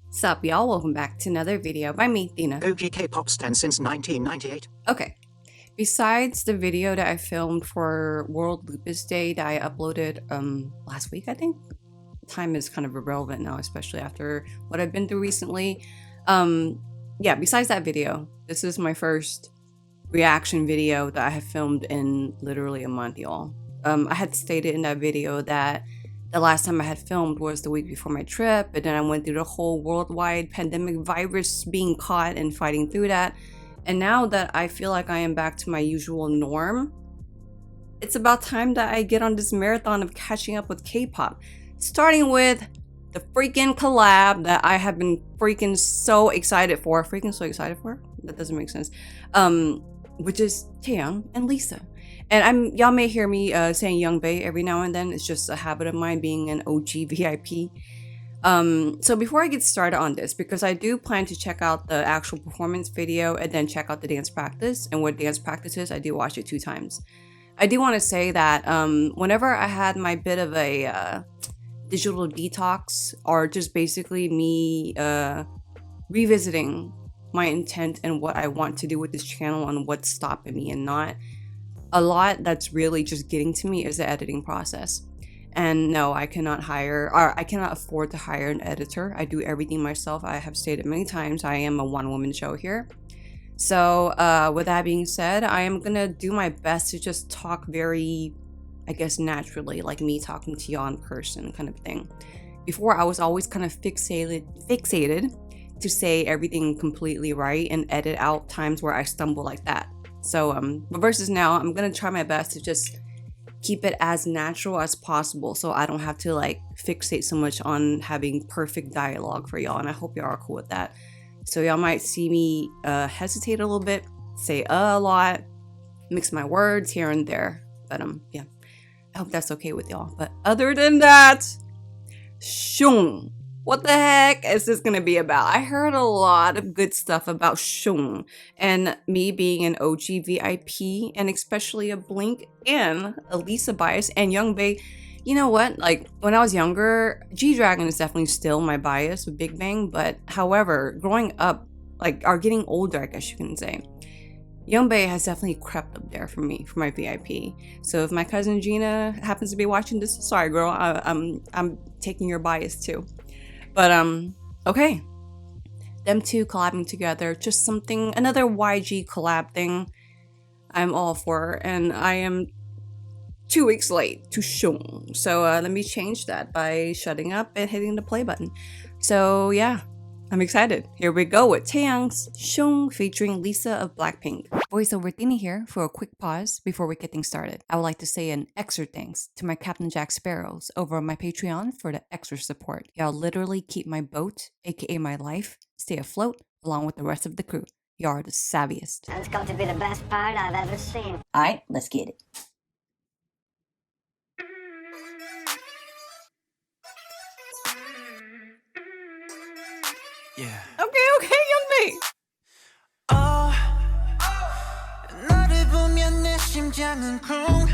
Sup y'all, welcome back to another video by me, TAEYANG. OG K-pop stan since 1998. Okay, besides the video that I filmed for World Lupus Day that I uploaded last week, I think. Time is kind of irrelevant now, especially after what I've been through recently. Yeah, besides that video, this is my first reaction video that I have filmed in literally a month, y'all. I had stated in that video that the last time I had filmed was the week before my trip, and then I went through the whole worldwide pandemic virus, being caught and fighting through that. And now that I feel like I am back to my usual norm, it's about time that I get on this marathon of catching up with K-pop. Starting with the freaking collab that I have been freaking so excited for. That doesn't make sense. Which is TAEYANG and Lisa. And y'all may hear me saying Youngbae every now and then. It's just a habit of mine being an OG VIP. So before I get started on this, because I do plan to check out the actual performance video and then check out the dance practice, and what dance practice is, I do watch it 2 times. I do want to say that whenever I had my bit of a digital detox, or just basically me revisiting my intent and what I want to do with this channel and what's stopping me and not, a lot that's really just getting to me is the editing process. And no, I cannot hire, or I cannot afford to hire an editor. I do everything myself. I have stated many times I am a one-woman show here. So with that being said, I am gonna do my best to just talk very, I guess, naturally, like me talking to y'all in person kind of thing. Before, I was always kind of fixated to say everything completely right and edit out times where I stumble like that. So but versus now, I'm gonna try my best to just keep it as natural as possible, so I don't have to like fixate so much on having perfect dialogue for y'all, and I hope y'all are cool with that. So y'all might see me hesitate a little bit, say a lot, mix my words here and there, but yeah, I hope that's okay with y'all. But other than that, Shoong. What the heck is this gonna be about? I heard a lot of good stuff about Shoong, and me being an OG VIP, and especially a Blink and a Lisa bias and Youngbae. You know what? Like, when I was younger, G-Dragon is definitely still my bias with Big Bang, but however, growing up, like, or getting older, I guess you can say, Youngbae has definitely crept up there for me, for my VIP. So if my cousin Gina happens to be watching this, sorry girl, I'm taking your bias too. But okay, them two collabing together, just something, another YG collab thing I'm all for, and I am 2 weeks late to Shoong. So let me change that by shutting up and hitting the play button. So yeah, I'm excited. Here we go with TAEYANG's Shoong featuring Lisa of BLACKPINK. Voiceover TAEYANG here for a quick pause before we get things started. I would like to say an extra thanks to my Captain Jack Sparrows over on my Patreon for the extra support. Y'all literally keep my boat, aka my life, stay afloat along with the rest of the crew. Y'all are the savviest. That's got to be the best part I've ever seen. Alright, let's get it. Yeah. Okay, Youngbae. 너를 보면 내 심장은 쿵.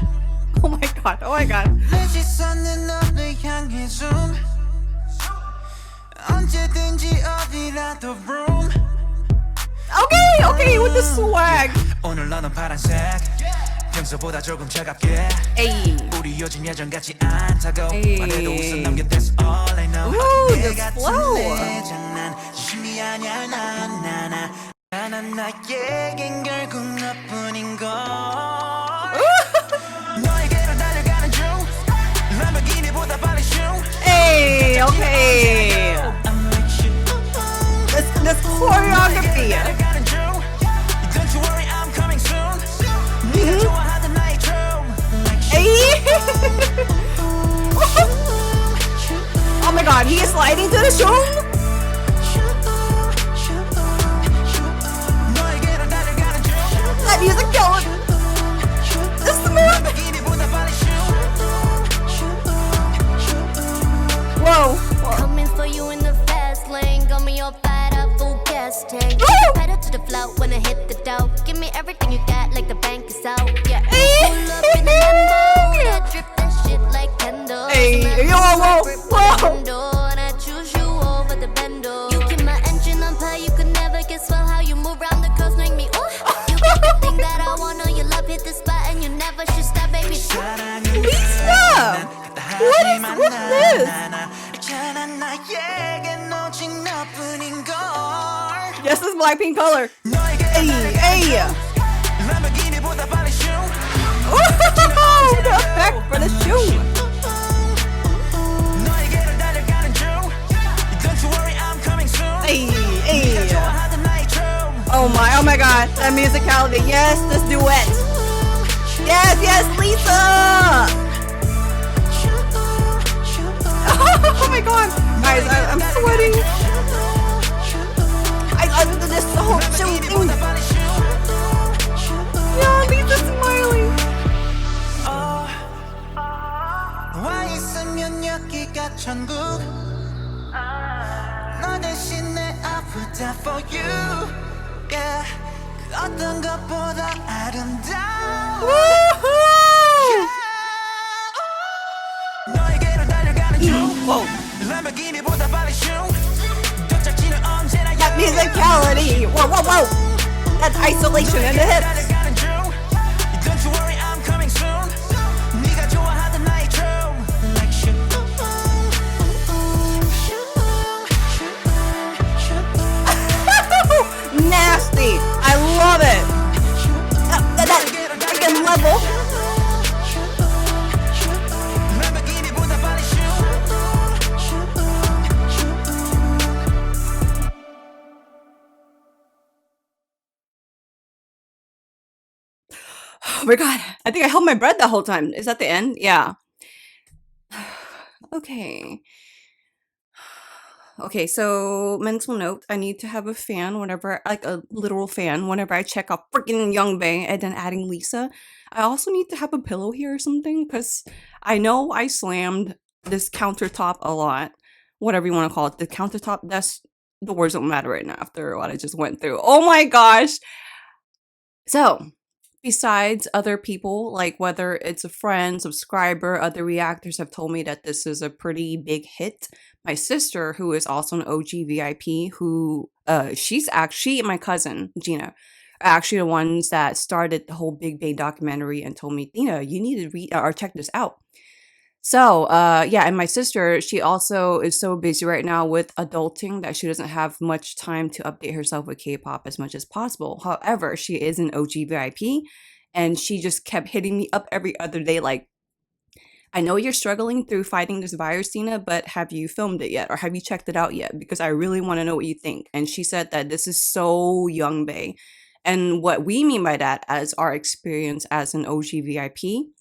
Oh my god. 내 시선은 너를 향해 zoom. 언제든지 어디라도 room. Okay, with the swag. 오늘 너는 파란색. 평소보다 조금 차갑게. Hey. 우리 요즘 예전같지 않다고. Hey. 말해도 웃어 넘겨 that's all I know. Ooh, 내 the 같은 flow. 내 장난 진심이 아니야 나나. 난 나에겐 결국 너뿐인 걸. 너에게로 달려가는 중. 람보르기니보다 빨리 슝. Hey, okay. I'm with you. This choreography. Don't you worry, I'm coming soon. 네가 좋아하던 나의 true. Hey. Oh my god, he is sliding to the Shoong. That music killing. This is the move. Whoa. Coming for you in the fast lane, got me all fired up, full gas tank. Pedal to the floor when I hit the dough. Give me everything you got, like the bank is out. Yeah, pull up in the Lambo, that drip that shit like candles. Hey, yo, whoa. And I choose you over the bando. You this? Yes, this Blackpink color. Hey, hey. Oh, the effect for the shoe. Hey, hey. Oh my god, that musicality. Yes, this duet. Yes, yes, Lisa. Oh my god, guys, I'm sweating. I love this whole shoe thing. Yeah, Lisa's smiling. 와 있으면 여기가 천국 너 대신에 아프다 for you yeah 그 어떤 것보다 아름다워 너에게로 달려가는 중 람보르기니보다 빨리 슝 도착지는 언제나 That musicality. Whoa, whoa, whoa. That's isolation in the hips. Don't you worry I'm coming soon 네가 좋아하던 나의 춤 like shoot Nasty. I love it. That freaking level. 람보르기니보다 빨리 슝 Oh my god. I think I held my breath that whole time. Is that the end? Yeah. Okay. Okay, so mental note, I need to have a fan whenever, like a literal fan, whenever I check out freaking Youngbay and then adding Lisa. I also need to have a pillow here or something because I know I slammed this countertop a lot. Whatever you want to call it. The countertop, that's the words don't matter right now after what I just went through. Oh my gosh. So, besides other people, like whether it's a friend, subscriber, other reactors have told me that this is a pretty big hit. My sister, who is also an OG VIP, who she's actually my cousin Gina, are actually the ones that started the whole Big Bang documentary and told me, Tina, you need to read or check this out. So, yeah, and my sister, she also is so busy right now with adulting that she doesn't have much time to update herself with K-pop as much as possible. However, she is an OG VIP, and she just kept hitting me up every other day like, I know you're struggling through fighting this virus, Tina, but have you filmed it yet? Or have you checked it out yet? Because I really want to know what you think. And she said that this is so Youngbay. And what we mean by that as our experience as an OG VIP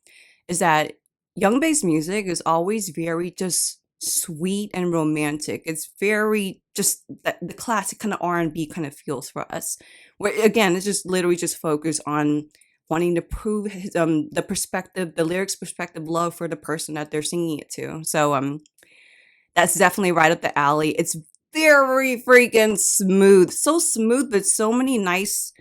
is that Youngbay's music is always very just sweet and romantic. It's very just the classic kind of R&B kind of feels for us. Where again, it's just literally just focused on wanting to prove his, the perspective, the lyrics perspective love for the person that they're singing it to. So that's definitely right up the alley. It's very freaking smooth. So smooth, but so many nice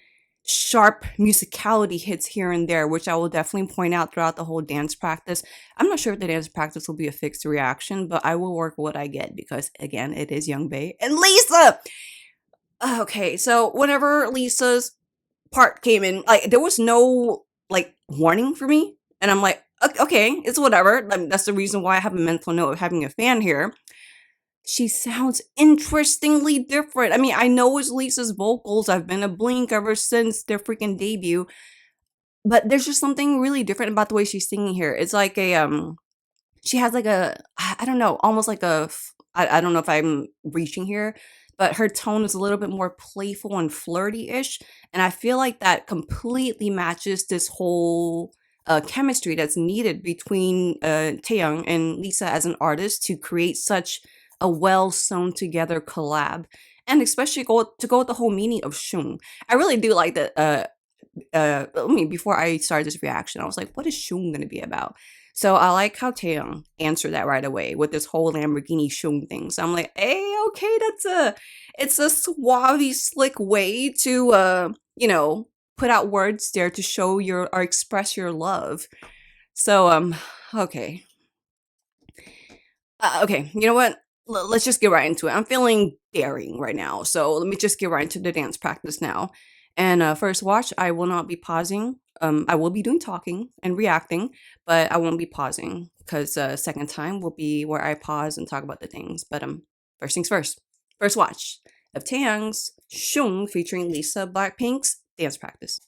sharp musicality hits here and there, which I will definitely point out throughout the whole dance practice. I'm not sure if the dance practice will be a fixed reaction, but I will work what I get because again, it is Youngbay and Lisa. Okay, so whenever Lisa's part came in, like there was no like warning for me, and I'm like, okay, it's whatever. That's the reason why I have a mental note of having a fan here. She sounds interestingly different. I mean, I know it's Lisa's vocals. I've been a Blink ever since their freaking debut. But there's just something really different about the way she's singing here. It's like a, she has like a, I don't know, almost like a, I don't know if I'm reaching here, but her tone is a little bit more playful and flirty-ish. And I feel like that completely matches this whole chemistry that's needed between TAEYANG and Lisa as an artist to create such a well sewn together collab, and especially go with the whole meaning of Shoong. I really do like that. I mean, before I started this reaction, I was like, "What is Shoong gonna be about?" So I like how TAEYANG answered that right away with this whole Lamborghini Shoong thing. So I'm like, "Hey, okay, it's a suave, slick way to you know, put out words there to show your or express your love." So okay, okay, you know what? Let's just get right into it. I'm feeling daring right now, so let me just get right into the dance practice now. And first watch, I will not be pausing. I will be doing talking and reacting, but I won't be pausing because second time will be where I pause and talk about the things. But first things first. First watch of TAEYANG's Shoong featuring Lisa BLACKPINK's dance practice.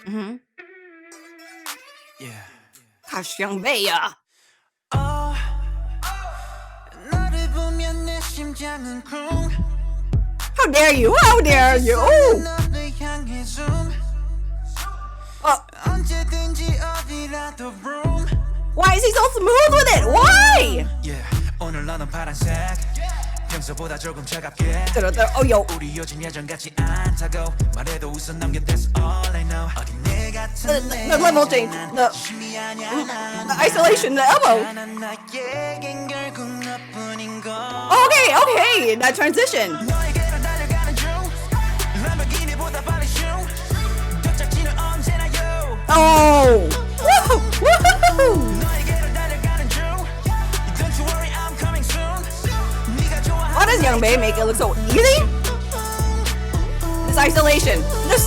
Mm-hmm. Yeah. Gosh, young Bea. 너를 보면 내 심장은 쿵. How dare you? How dare you? 너를 향해 zoom. Oh, 언제든지 어디라도 room. why is he so smooth with it? Why? Yeah. 오늘 너는 파란색. 평소보다 조금 차갑게. Oh, yo. 우리 요즘 예전 같지 않다고 말해도 웃어 넘겨 that's all I know. 어린 내 같은 The level change. The isolation, the elbow. 나에겐 결국 너뿐인 걸. Okay, okay. That transition. 너에게로 달려가는 중. 람보르기니보다 빨리 슝. 도착지는 언제나 you. Oh. Woo! Woo! 너에게로 달려가는 중. Don't you worry, I'm coming soon. 네가 좋아하는 Why does Young Bae make it look so easy? This isolation. The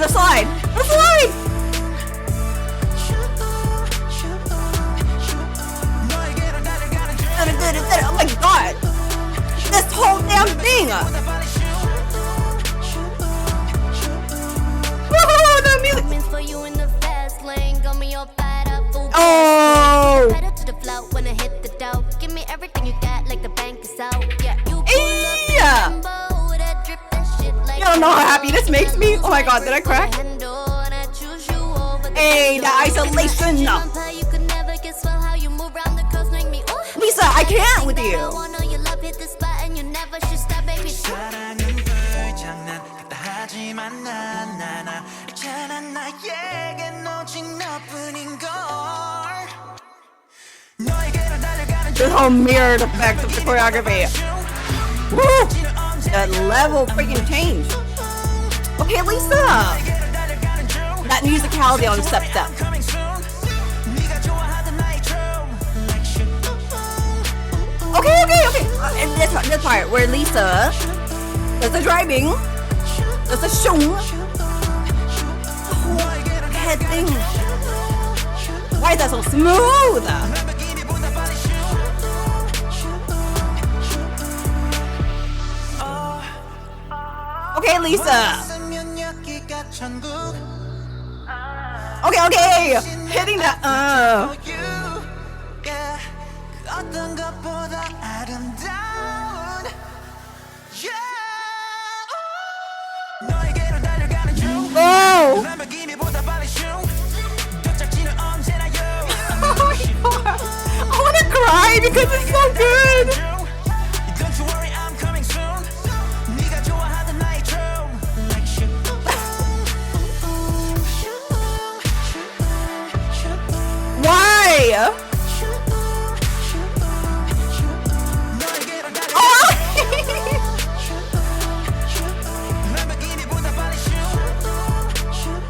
slide. The slide. 너에게로 달려가는 중. Oh my god. This whole damn thing. Woohoo, the music. Means for you in the fast lane, got me all fired up, full Oh. pedal to the floor when I hit the dough. Give me everything you got, like the bank is out. Yeah, you pull up in Yeah. Lambo, that drip, that shit like You don't know how happy this makes me. Oh my god, did I crack? Hey, the isolation. You could never guess well how you move around the coast, make me ooh. Lisa, I can't with you. I know your love hit the spot and you never should stop, baby. 사랑은 불장난 같다 하지만 난 있잖아 나에겐 오직 너뿐인 걸. 너에게로 달려가는 This whole mirrored effect of the choreography. Woo! The level freaking change. Okay, Lisa. That musicality on step. Okay. And this part where Lisa does the driving, does the shoong, the whole head thing. Why is that so smooth? Okay, Lisa. Okay. Hitting that. 어떤 것보다 아름다운 너에게로 달려가는 중. Oh. 람보르기니보다 빨리 슝. 도착지는 언제나 you. I want to cry because it's so good. Don't you worry, I'm coming soon. 네가 좋아하던 나의 춤. Like shoot. Why? 너에게로 달려. 람보르기니보다 빨리 슝.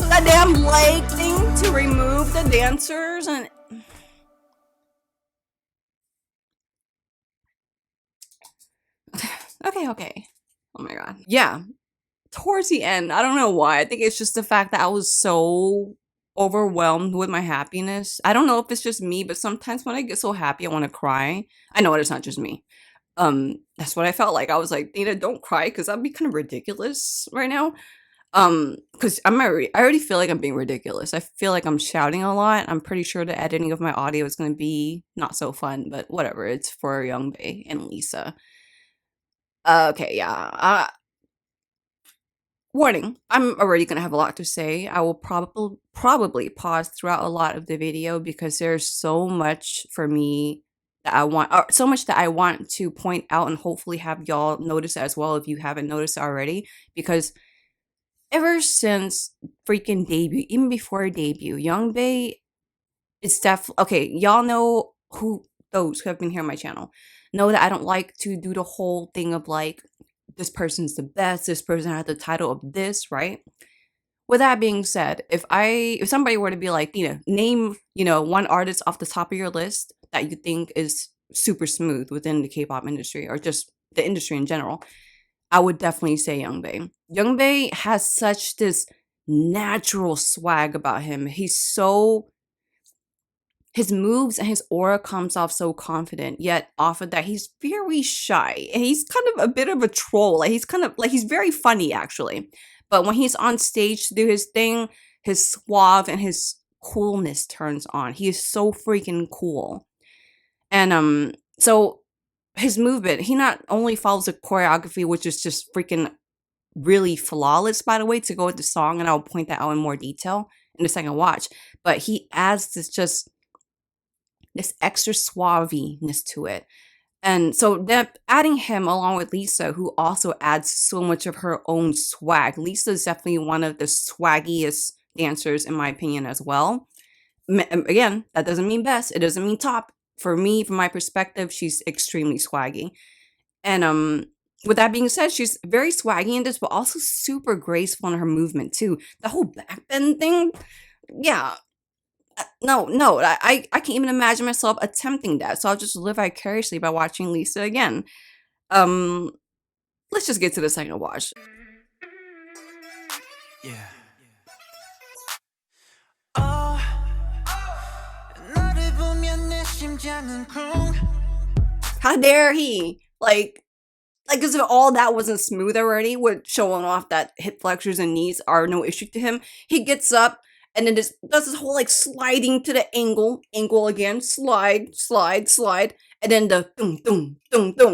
That damn leg thing to remove the dancers and okay. Oh my god. Yeah. Towards the end, I don't know why. I think it's just the fact that I was so overwhelmed with my happiness. I don't know if it's just me, but sometimes when I get so happy, I want to cry. I know it's not just me. That's what I felt like. I was like, Dana, don't cry because that'd be kind of ridiculous right now. Because I already feel like I'm being ridiculous. I feel like I'm shouting a lot. I'm pretty sure the editing of my audio is going to be not so fun, but whatever. It's for Young Bae and Lisa. Okay, yeah. Warning, I'm already going to have a lot to say. I will probably pause throughout a lot of the video because there's so much for me that I want, or so much that I want to point out and hopefully have y'all notice as well if you haven't noticed already. Because ever since freaking debut, even before debut, Young Bae is okay, y'all know those who have been here on my channel know that I don't like to do the whole thing of like, this person's the best, this person had the title of this, right? With that being said, if somebody were to be like, name, one artist off the top of your list that you think is super smooth within the K-pop industry or just the industry in general, I would definitely say Youngbae. Youngbae has such this natural swag about him. His moves and his aura comes off so confident, yet off of that, he's very shy. And he's kind of a bit of a troll. Like he's very funny actually. But when he's on stage to do his thing, his suave and his coolness turns on. He is so freaking cool. And so his movement, he not only follows the choreography, which is just freaking really flawless, by the way, to go with the song, and I'll point that out in more detail in the second watch, but he adds this extra suaviness to it. And so that adding him along with Lisa, who also adds so much of her own swag. Lisa is definitely one of the swaggiest dancers in my opinion as well. Again, that doesn't mean best. It doesn't mean top. For me, from my perspective, she's extremely swaggy. And with that being said, she's very swaggy in this, but also super graceful in her movement too. The whole back bend thing, yeah. No, I can't even imagine myself attempting that. So I'll just live vicariously by watching Lisa again. Let's just get to the second watch. Yeah. 너를 보면 내 심장은 쿵. How dare he? Like, as if all that wasn't smooth already with showing off that hip flexors and knees are no issue to him. He gets up and then just does this whole like sliding to the angle again, slide, and then the dum,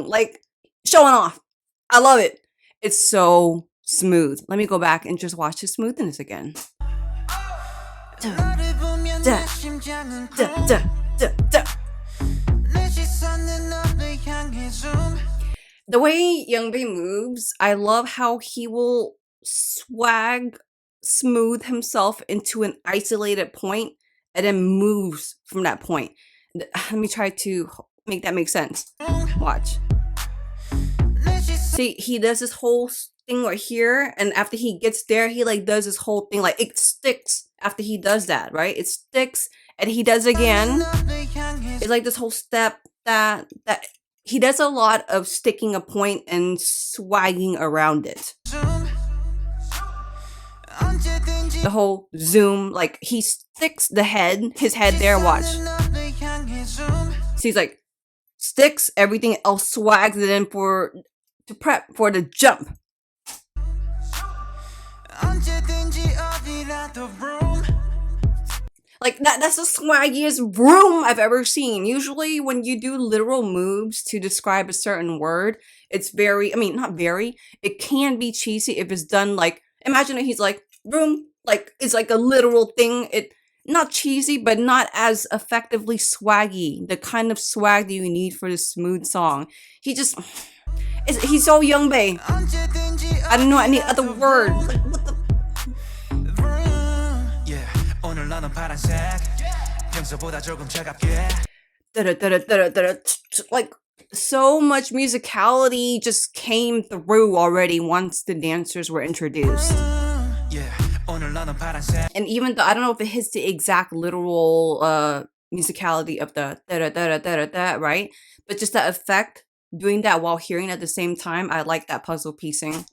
like showing off. I love it. It's so smooth. Let me go back and just watch his smoothness again. 너를 보면 내 심장은 쿵. 내 시선은 너를 향해 zoom. The way Youngbae moves, I love how he will smooth himself into an isolated point and then moves from that point. Let me try to make that make sense. Watch. See, he does this whole thing right here, and after he gets there, he like does this whole thing, like it sticks after he does that, right? It sticks, and he does again. It's like this whole step that he does a lot of sticking a point and swagging around it. The whole zoom, like he sticks his head there, watch. So he's like, sticks, everything else swags it in to prep for the jump. Like that's the swaggiest broom I've ever seen. Usually when you do literal moves to describe a certain word, it's it can be cheesy if it's done like, imagine that he's like, broom, like it's like a literal thing. It not cheesy, but not as effectively swaggy. The kind of swag that you need for this smooth song. He's so Youngbae. I don't know any other word. Like, what the? 오늘 너는 파란색 평소보다 조금 차갑게 Like so much musicality just came through already once the dancers were introduced. And even though I don't know if it hits the exact literal musicality of the right, but just that effect, doing that while hearing at the same time, I like that puzzle piecing.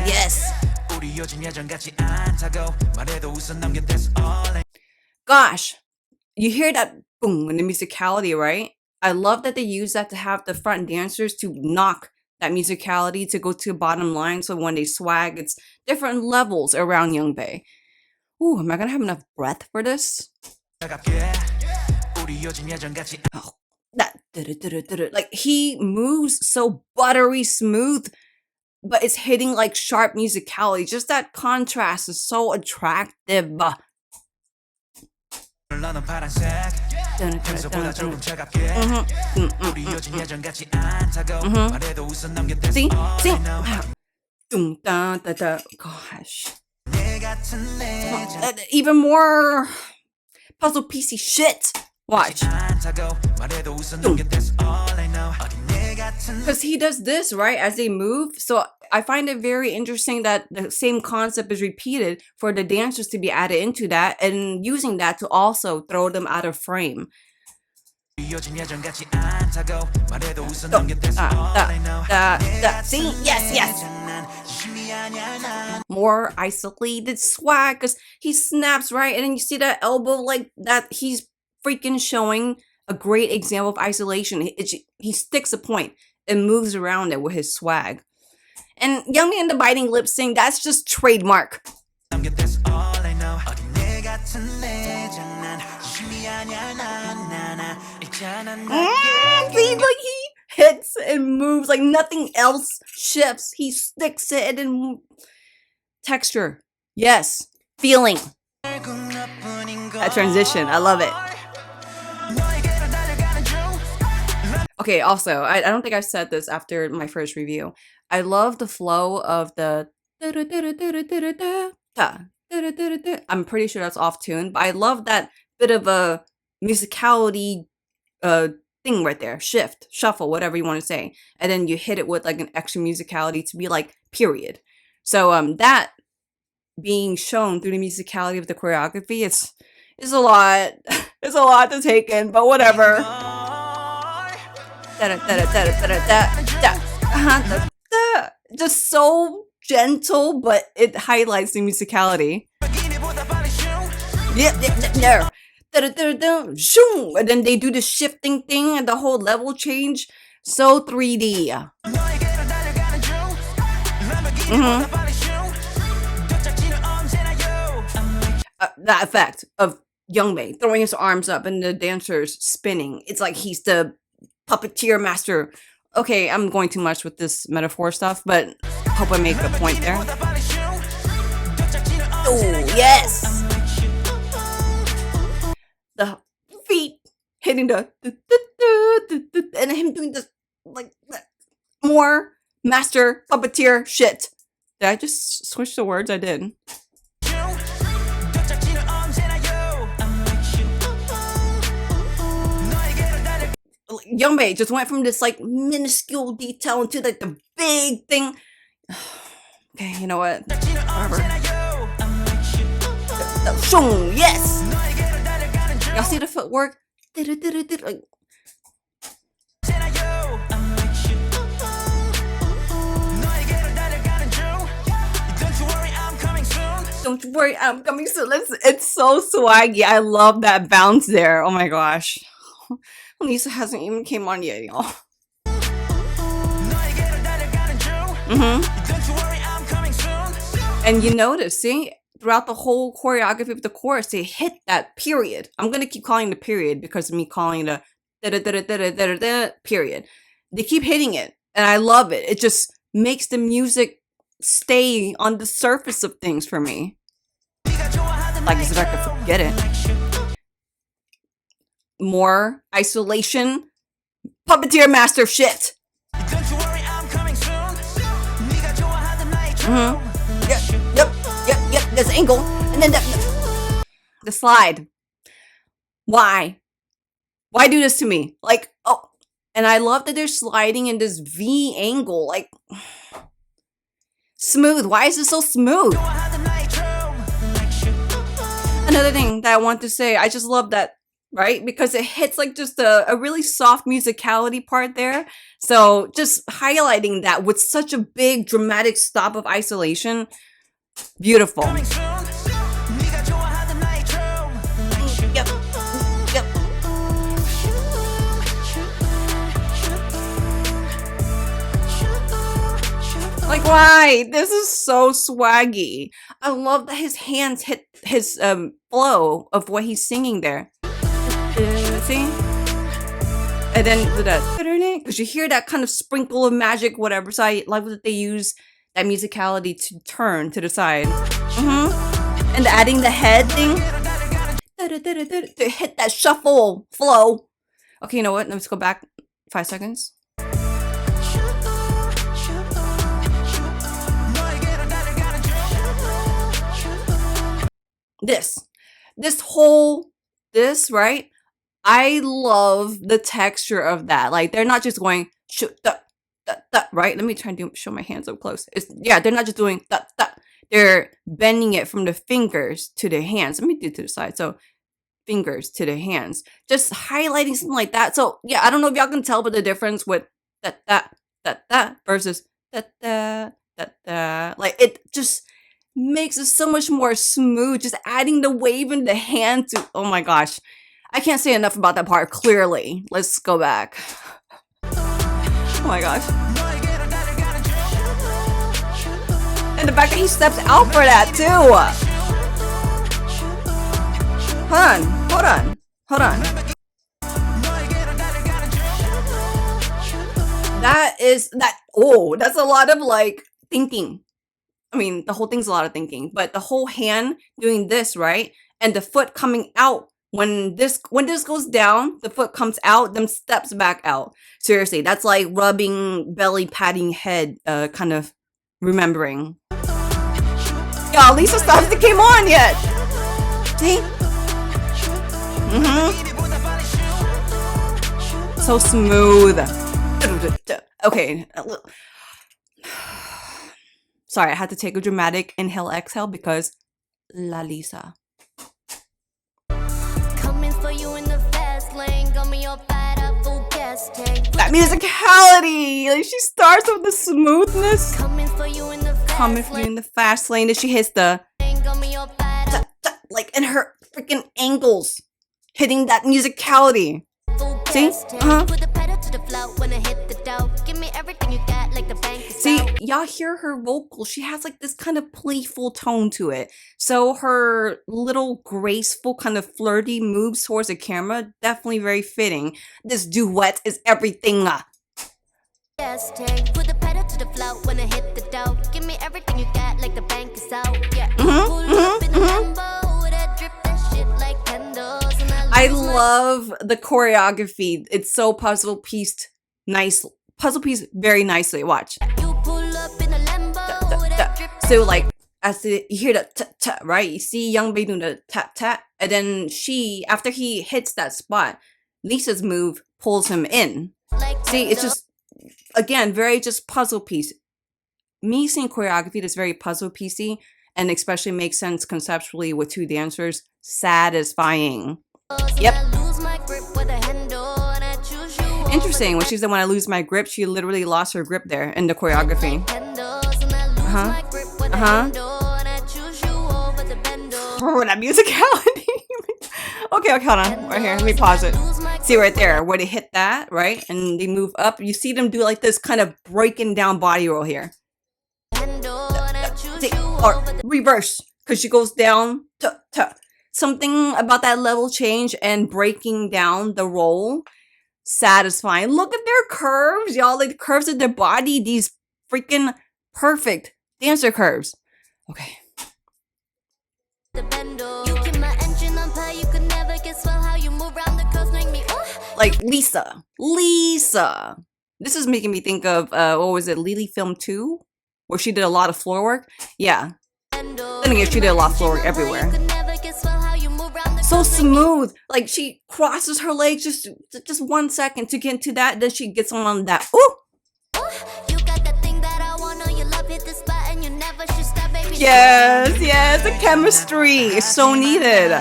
Yes. Gosh, you hear that boom in the musicality, right? I love that they use that to have the front dancers to knock that musicality to go to the bottom line, so when they swag, it's different levels around Youngbae. Ooh, am I gonna have enough breath for this? Oh, like he moves so buttery smooth, but it's hitting like sharp musicality. Just that contrast is so attractive. See? Gosh. Even more puzzle piecey shit. Watch. Because he does this, right, as they move. So I find it very interesting that the same concept is repeated for the dancers to be added into that and using that to also throw them out of frame. 요즘 예전같지 않다고 말해도 웃어 넘겨 that's all I know See? Yes. More isolated swag, because he snaps, right? And then you see that elbow like that. He's freaking showing a great example of isolation. He sticks a point and moves around it with his swag. And Youngmi and the biting lip sync, that's just trademark. that's all I know 어린애 같은 내 장난 유심히 아냐 나나나 있잖아 See, like he hits and moves like nothing else shifts. He sticks it and then texture. Yes. Feeling. That transition. I love it. Okay, also, I don't think I said this after my first review. I love the flow of the I'm pretty sure that's off tune, but I love that bit of a musicality thing right there. Shift, shuffle, whatever you want to say. And then you hit it with like an extra musicality to be like period. So that being shown through the musicality of the choreography is a lot. It's a lot to take in, but whatever. Just so gentle, but it highlights the musicality. Yep. Shoong, and then they do the shifting thing and the whole level change. So 3D. That effect of Youngbae throwing his arms up and the dancers spinning. It's like he's the puppeteer master. Okay, I'm going too much with this metaphor stuff, but hope I make a point there. Oh, yes! The feet hitting the and him doing this like more master puppeteer shit. Did I just switch the words? I did. Youngbae just went from this like minuscule detail into like the big thing. Okay, you know what? Whatever. Shoong, yes! Y'all see the footwork? Like, don't you worry, I'm coming soon. It's so swaggy. I love that bounce there. Oh my gosh. Lisa hasn't even came on yet, y'all. And you notice, see, throughout the whole choreography of the chorus, they hit that period. I'm gonna keep calling the period because of me calling the period. They keep hitting it, and I love it. It just makes the music stay on the surface of things for me. Like as if I could forget it. More isolation, puppeteer master shit. Yep. This angle, and then the slide. Why do this to me? Like, oh, and I love that they're sliding in this V angle, like smooth. Why is it so smooth? Another thing that I want to say, I just love that. Right? Because it hits like just a really soft musicality part there. So just highlighting that with such a big dramatic stop of isolation. Beautiful. Yep. Like, why? This is so swaggy. I love that his hands hit his flow of what he's singing there. See? And then because you hear that kind of sprinkle of magic, whatever. So I love that they use that musicality to turn to the side. And adding the head thing to hit that shuffle flow. Okay, you know what? Let's go back 5 seconds. This, right? I love the texture of that. Like, they're not just going right? Let me try and show my hands up close. They're not just doing They're bending it from the fingers to the hands. Let me do it to the side. So fingers to the hands, just highlighting something like that. So yeah, I don't know if y'all can tell, but the difference with that versus that. Like, it just makes it so much more smooth, just adding the wave in the hand to, oh my gosh, I can't say enough about that part. Clearly, let's go back. Oh my gosh. And the fact that he steps out for that too. Hold on. That's a lot of like thinking. I mean, the whole thing's a lot of thinking, but the whole hand doing this, right? And the foot coming out when this goes down, the foot comes out, then steps back out. Seriously, that's like rubbing belly, patting head, kind of remembering. Y'all, Lisa Stompsy came on yet. See? So smooth. Okay. Sorry, I had to take a dramatic inhale, exhale because La Lisa. Coming for you in the fast lane, got me all fired up, full gas tank. That musicality! Like, she starts with the smoothness. Coming for you in the fast lane, and she hits the got me all fired up, like, in her freaking ankles, hitting that musicality. full See? gas tank. Put the pedal to the floor when I hit the dough. Give me everything you got, like the bank is See, out. y'all hear her vocal. She has like this kind of playful tone to it. So her little graceful kind of flirty moves towards the camera, definitely very fitting. This duet is everything. Gas tank. Put the pedal to the floor when I hit the dough. Give me everything you got, like the bank is out. Yeah. Pull up in the Lambo, that drip that shit like candles. And I lose my love the choreography. It's so puzzle pieced very nicely. Watch. You pull up in a Lambo, that drip So like as you hear the tap, right? You see Young Bae doing the tap, and then after he hits that spot, Lisa's move pulls him in. like See, it's just, again, very just puzzle piece. Me seeing choreography that's very puzzle piecey and especially makes sense conceptually with two dancers, satisfying. Yep. Interesting. When she's the one I lose my grip, she literally lost her grip there in the choreography. Oh, that musicality. Okay, hold on. Right here. Let me pause it. See right there where they hit that, right? And they move up. You see them do like this kind of breaking down body roll here. See, or reverse, because she goes down. Something about that level change and breaking down the roll. Satisfying. Look at their curves, y'all. Like the curves of their body. These freaking perfect dancer curves. Okay. Like Lisa. This is making me think of what was it, Lily Film 2? Where she did a lot of floor work. Yeah. Then again, she did a lot of floor work everywhere. So smooth. Like she crosses her legs just 1 second to get into that. Then she gets on that. Ooh. Yes, the chemistry is so needed.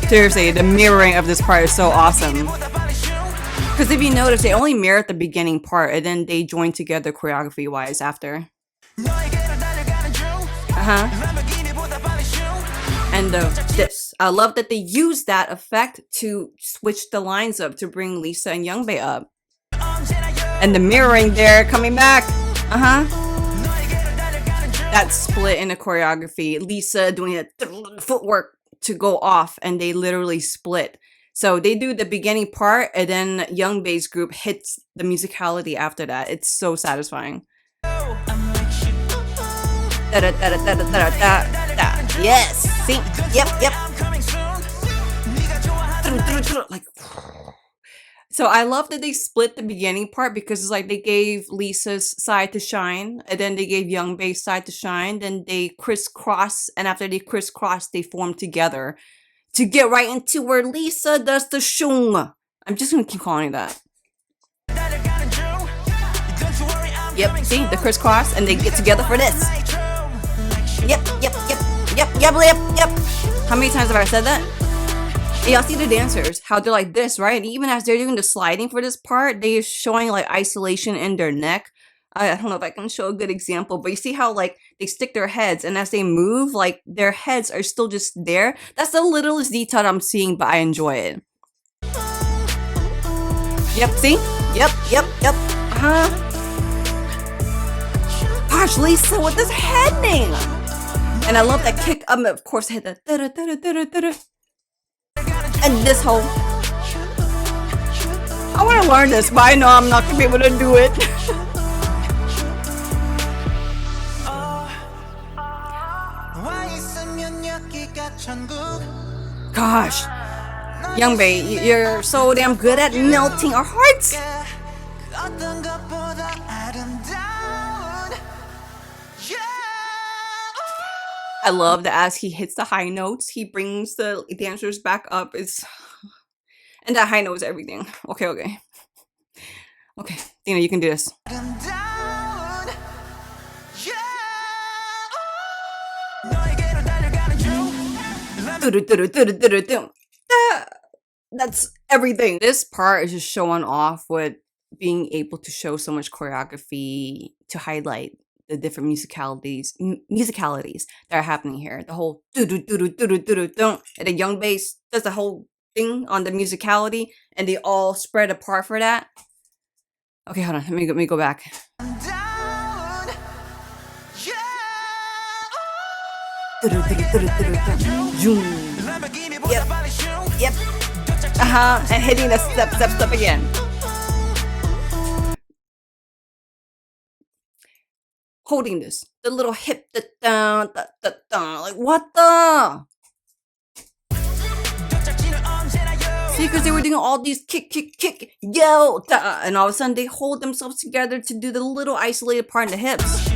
Seriously, the mirroring of this part is so awesome. Because if you notice, they only mirror at the beginning part and then they join together choreography wise after. And this. I love that they use that effect to switch the lines up to bring Lisa and Young Bae up. And the mirroring there coming back. That split in the choreography. Lisa doing a footwork to go off and they literally split. So they do the beginning part and then Young Bae's group hits the musicality after that. It's so satisfying. Yes. See? Yep. Like, so I love that they split the beginning part because it's like they gave Lisa's side to shine and then they gave Young Bae's side to shine. Then they crisscross, and after they crisscross, they form together to get right into where Lisa does the Shoong. I'm just gonna keep calling it that. Yep, see the crisscross, and they get together for this. Yep. How many times have I said that? And y'all see the dancers, how they're like this, right? And even as they're doing the sliding for this part, they're showing like isolation in their neck. I don't know if I can show a good example, but you see how like they stick their heads, and as they move, like their heads are still just there. That's the littlest detail I'm seeing, but I enjoy it. Yep, see? Yep. Gosh, Lisa with this head name. And I love that kick. Of course, I hit that. And this whole. I want to learn this, but I know I'm not going to be able to do it. Gosh. Youngbae, you're so damn good at melting our hearts. I love that as he hits the high notes, he brings the dancers back up. And that high note is everything. Okay. Okay, Tina, you can do this. That's everything. This part is just showing off with being able to show so much choreography to highlight the different musicalities that are happening here. The whole and the young bass does the whole thing on the musicality, and they all spread apart for that. Okay, hold on. Let me go back. Yep. And hitting the step again. Holding this, the little hip, like what the? See, because they were doing all these kick, yo, and all of a sudden they hold themselves together to do the little isolated part in the hips.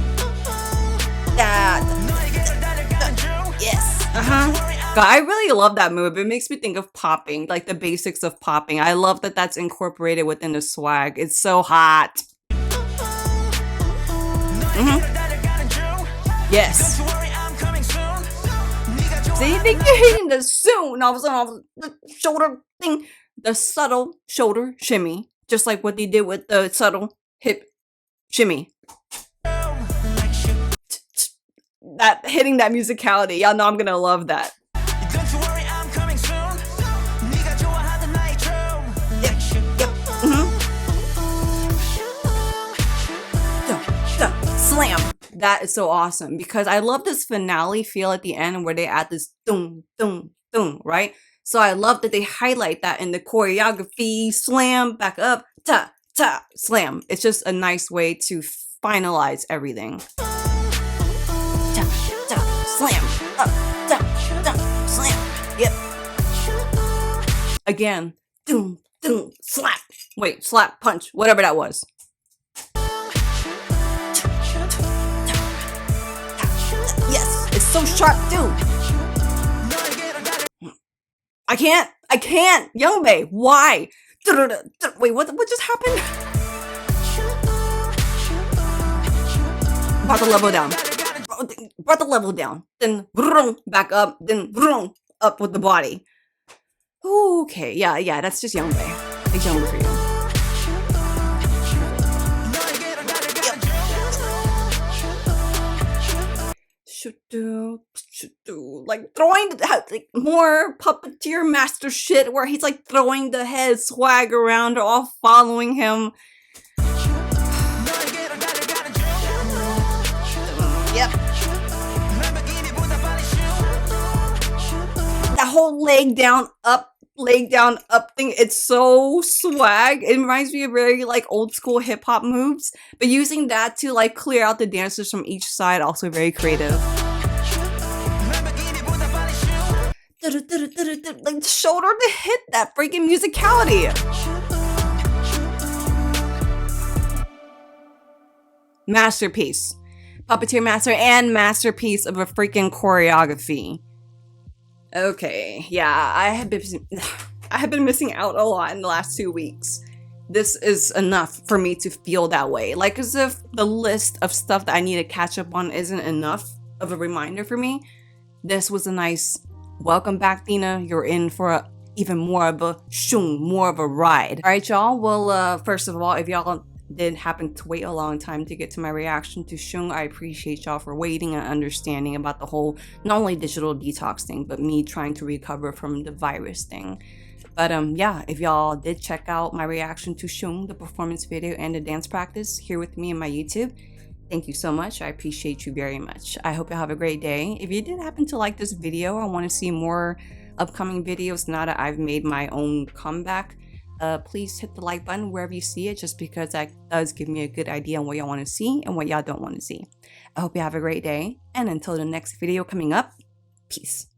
Yes. God, I really love that move. It makes me think of popping, like the basics of popping. I love that that's incorporated within the swag. It's so hot. Yes. See, they get hitting the soon. All of a sudden, the shoulder thing, the subtle shoulder shimmy, just like what they did with the subtle hip shimmy. That hitting that musicality, y'all know I'm gonna love that. Slam. That is so awesome because I love this finale feel at the end where they add this doom, right? So I love that they highlight that in the choreography, slam, back up, ta, slam. It's just a nice way to finalize everything. Ta, slam, up, slam. Yep. Again, doom, slap. Wait, slap, punch, whatever that was. It's so sharp too. I can't. Youngbae, why? Wait, what just happened? Brought the level down. Then back up. Then up with the body. Okay, yeah, that's just Youngbae. It's Youngbae for you. Like throwing like more puppeteer master shit where he's like throwing the head swag around, all following him. Yep. That whole leg down up thing, it's so swag. It reminds me of very like old school hip hop moves, but using that to like clear out the dancers from each side, also very creative. Like shoulder to hit that freaking musicality. Masterpiece. Puppeteer master and masterpiece of a freaking choreography. Okay, yeah, I have been missing out a lot in the last 2 weeks. this is enough for me to feel that way. Like as if the list of stuff that I need to catch up on isn't enough of a reminder for me. This was a nice welcome back, TAEYANG. You're in for even more of a Shoong, more of a ride. All right, y'all. Well, first of all, if y'all did happen to wait a long time to get to my reaction to Shoong, I appreciate y'all for waiting and understanding about the whole not only digital detox thing, but me trying to recover from the virus thing. But yeah, if y'all did check out my reaction to Shoong, the performance video and the dance practice here with me in my YouTube, thank you so much. I appreciate you very much. I hope you have a great day. If you did happen to like this video, I want to see more upcoming videos now that I've made my own comeback. Please hit the like button wherever you see it, just because that does give me a good idea on what y'all want to see and what y'all don't want to see. I hope you have a great day, and until the next video coming up, peace.